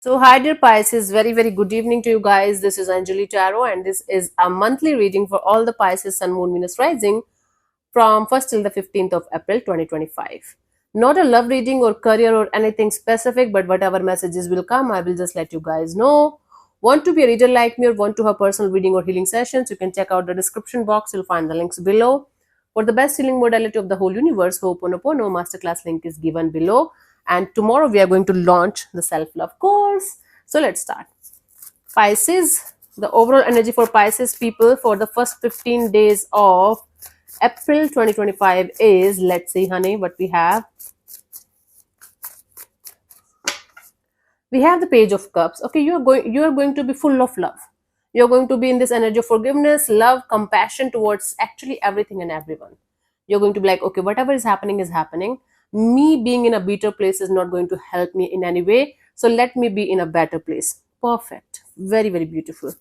So, hi dear Pisces, very good evening to you guys. This is Anjali Tarot, and this is a monthly reading for all the Pisces Sun, Moon, Venus rising from 1st till the 15th of April 2025. Not a love reading or career or anything specific, but whatever messages will come, I will just let you guys know. Want to be a reader like me or want to have personal reading or healing sessions, you can check out the description box. You'll find the links below. For the best healing modality of the whole universe, Ho'oponopono masterclass link is given below. And tomorrow we are going to launch the self-love course. So let's start. Pisces, the overall energy for Pisces people for the first 15 days of April 2025 is, let's see honey, what we have. We have the Page of Cups. Okay, you are going to be full of love. You're going to be in this energy of forgiveness, love, compassion towards actually everything and everyone. You're going to be like, okay, whatever is happening is happening. Me being in a better place is not going to help me in any way, so let me be in a better place. Perfect. Very beautiful.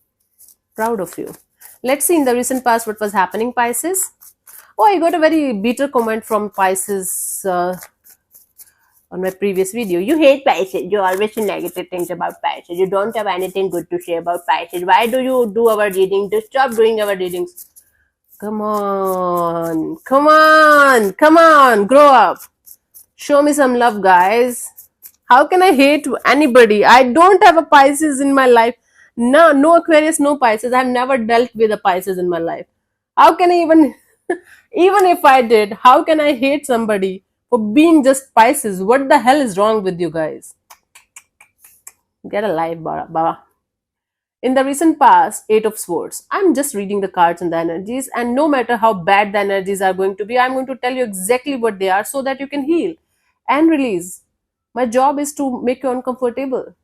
Proud of you. Let's see in the recent past what was happening, Pisces. Oh, I got a very bitter comment from Pisces on my previous video. You hate Pisces. You always say negative things about Pisces. You don't have anything good to say about Pisces. Why do you do our readings? Just stop doing our readings. Come on. Come on. Come on. Grow up. Show me some love, guys. How can I hate anybody? I don't have a Pisces in my life. No Aquarius, no Pisces. I've never dealt with a Pisces in my life. How can I even, even if I did, how can I hate somebody for being just Pisces? What the hell is wrong with you guys? Get a life, Baba. In the recent past, Eight of Swords. I'm just reading the cards and the energies, and no matter how bad the energies are going to be, I'm going to tell you exactly what they are so that you can heal and release. My job is to make you uncomfortable.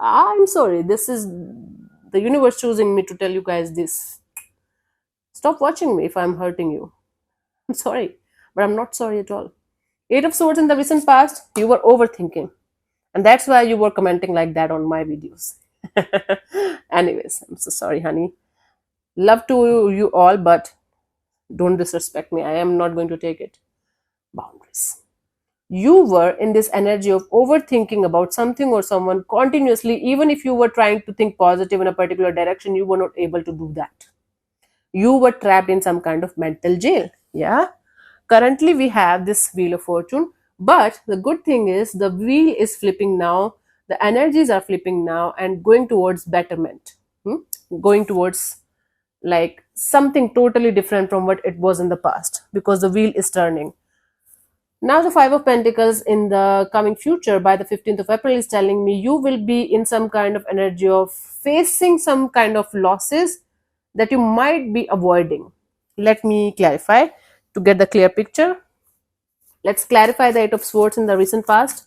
I'm sorry, this is the universe choosing me to tell you guys this. Stop watching me if I'm hurting you. I'm sorry, but I'm not sorry at all. Eight of Swords in the recent past, you were overthinking. And that's why you were commenting like that on my videos. Anyways, I'm so sorry, honey. Love to you all, but don't disrespect me. I am not going to take it. Boundaries. You were in this energy of overthinking about something or someone continuously. Even if you were trying to think positive in a particular direction, you were not able to do that. You were trapped in some kind of mental jail. Yeah. Currently, we have this Wheel of Fortune, but the good thing is the wheel is flipping now. The energies are flipping now and going towards betterment. Going towards like something totally different from what it was in the past, because the wheel is turning. Now the Five of Pentacles in the coming future by the 15th of April is telling me you will be in some kind of energy of facing some kind of losses that you might be avoiding. Let me clarify to get the clear picture. Let's clarify the Eight of Swords in the recent past.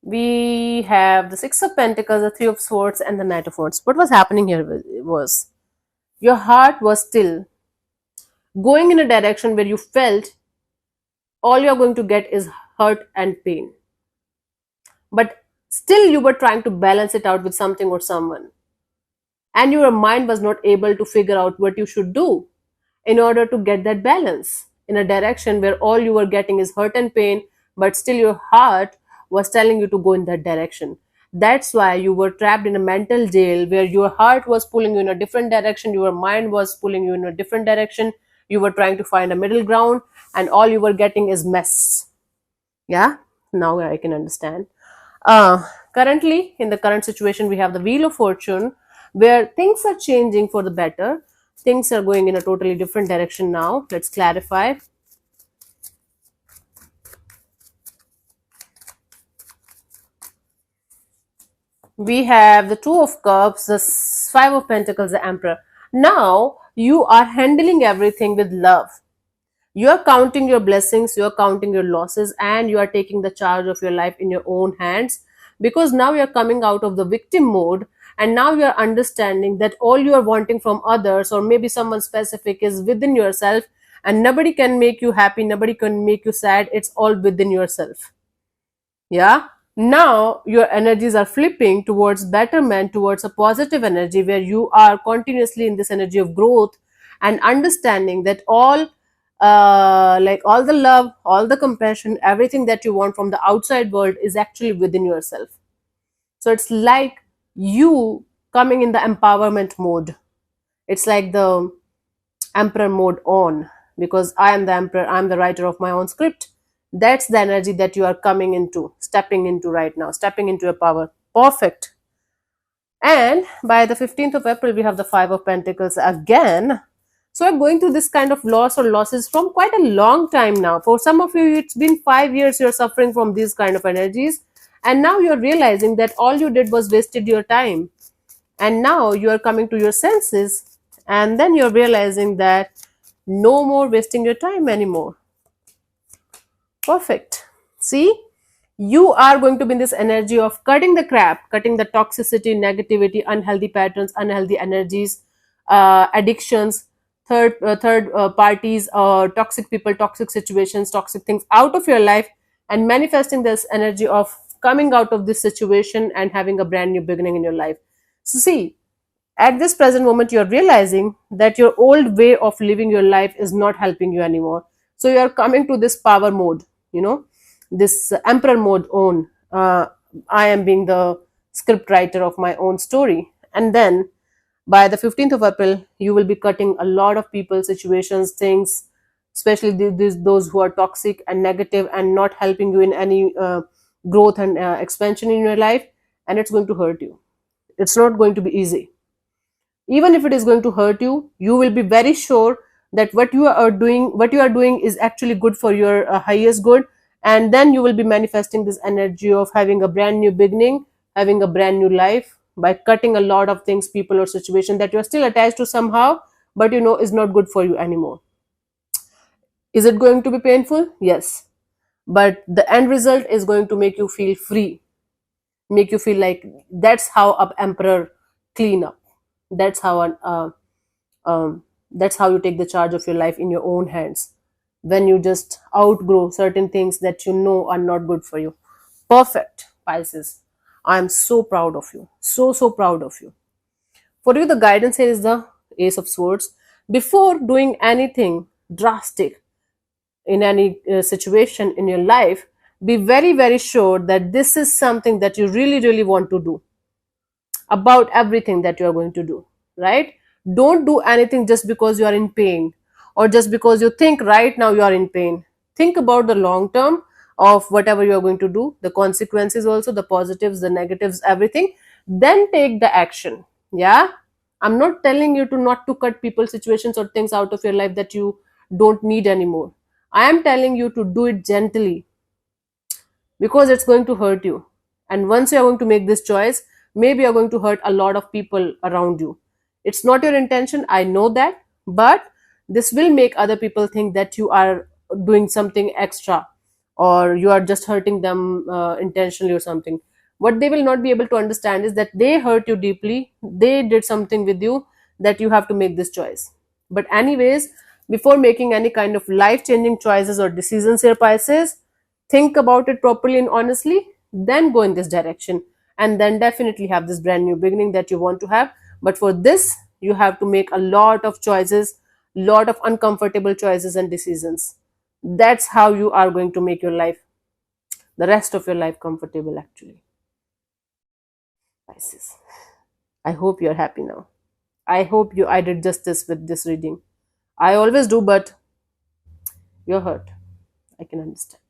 We have the Six of Pentacles, the Three of Swords, and the Knight of Swords. What was happening here was your heart was still going in a direction where you felt all you're going to get is hurt and pain. But still you were trying to balance it out with something or someone. And your mind was not able to figure out what you should do in order to get that balance in a direction where all you were getting is hurt and pain, but still your heart was telling you to go in that direction. That's why you were trapped in a mental jail where your heart was pulling you in a different direction, your mind was pulling you in a different direction. You were trying to find a middle ground, and all you were getting is mess. Yeah, now I can understand. Currently, in the current situation, we have the Wheel of Fortune where things are changing for the better. Things are going in a totally different direction now. Let's clarify. We have the Two of Cups, the Five of Pentacles, the Emperor. Now you are handling everything with love. You are counting your blessings, you are counting your losses, and you are taking the charge of your life in your own hands, because now you are coming out of the victim mode, and now you are understanding that all you are wanting from others or maybe someone specific is within yourself, and nobody can make you happy, nobody can make you sad. It's all within yourself. Yeah. Now your energies are flipping towards betterment, towards a positive energy where you are continuously in this energy of growth, and understanding that all like all the love, all the compassion, everything that you want from the outside world is actually within yourself. So it's like you coming in the empowerment mode. It's like the emperor mode on, because I am the emperor, I'm the writer of my own script. That's the energy that you are coming into, stepping into right now, stepping into your power. Perfect. And by the 15th of April, we have the Five of Pentacles again. So I'm going through this kind of loss or losses from quite a long time now. For some of you, it's been 5 years you're suffering from these kind of energies. And now you're realizing that all you did was wasted your time. And now you are coming to your senses. And then you're realizing that no more wasting your time anymore. Perfect. See? You are going to be in this energy of cutting the crap, cutting the toxicity, negativity, unhealthy patterns, unhealthy energies, addictions, third parties, toxic people, toxic situations, toxic things out of your life, and manifesting this energy of coming out of this situation and having a brand new beginning in your life. So see, at this present moment, you're realizing that your old way of living your life is not helping you anymore. So you're coming to this power mode, you know, this emperor mode on. I am being the script writer of my own story. And then by the 15th of April, you will be cutting a lot of people, situations, things, especially those who are toxic and negative and not helping you in any growth and expansion in your life. And it's going to hurt you. It's not going to be easy. Even if it is going to hurt you, you will be very sure that what you are doing is actually good for your highest good. And then you will be manifesting this energy of having a brand new beginning, having a brand new life, by cutting a lot of things, people or situation that you are still attached to somehow, but you know is not good for you anymore. Is it going to be painful? Yes, but the end result is going to make you feel free, make you feel like that's how a emperor clean up. That's how an that's how you take the charge of your life in your own hands, when you just outgrow certain things that you know are not good for you. Perfect, Pisces. I am so proud of you, so proud of you. For you, the guidance here is the Ace of Swords. Before doing anything drastic in any situation in your life, be very sure that this is something that you really want to do, about everything that you are going to do, right? Don't do anything just because you are in pain, or just because you think right now you are in pain. Think about the long term of whatever you are going to do, the consequences also, the positives, the negatives, everything. Then take the action. Yeah, I'm not telling you to not to cut people, situations, or things out of your life that you don't need anymore. I am telling you to do it gently, because it's going to hurt you. And once you're going to make this choice, maybe you're going to hurt a lot of people around you. It's not your intention, I know that, but this will make other people think that you are doing something extra, or you are just hurting them intentionally or something. What they will not be able to understand is that they hurt you deeply, they did something with you, that you have to make this choice. But anyways, before making any kind of life changing choices or decisions here, Pisces, think about it properly and honestly, then go in this direction, and then definitely have this brand new beginning that you want to have. But for this, you have to make a lot of choices, lot of uncomfortable choices and decisions. That's how you are going to make your life, the rest of your life, comfortable actually. Pisces, I hope you're happy now. I hope I did justice with this reading. I always do, but you're hurt, I can understand.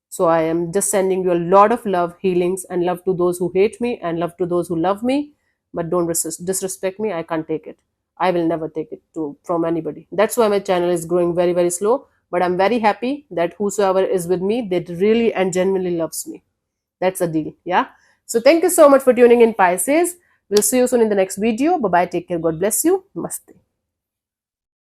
So I am just sending you a lot of love, healings, and love to those who hate me and love to those who love me. But don't disrespect me. I can't take it. I will never take it from anybody. That's why my channel is growing very slow. But I'm very happy that whosoever is with me, they really and genuinely loves me. That's a deal. Yeah. So thank you so much for tuning in, Pisces. We'll see you soon in the next video. Bye bye. Take care. God bless you. Namaste.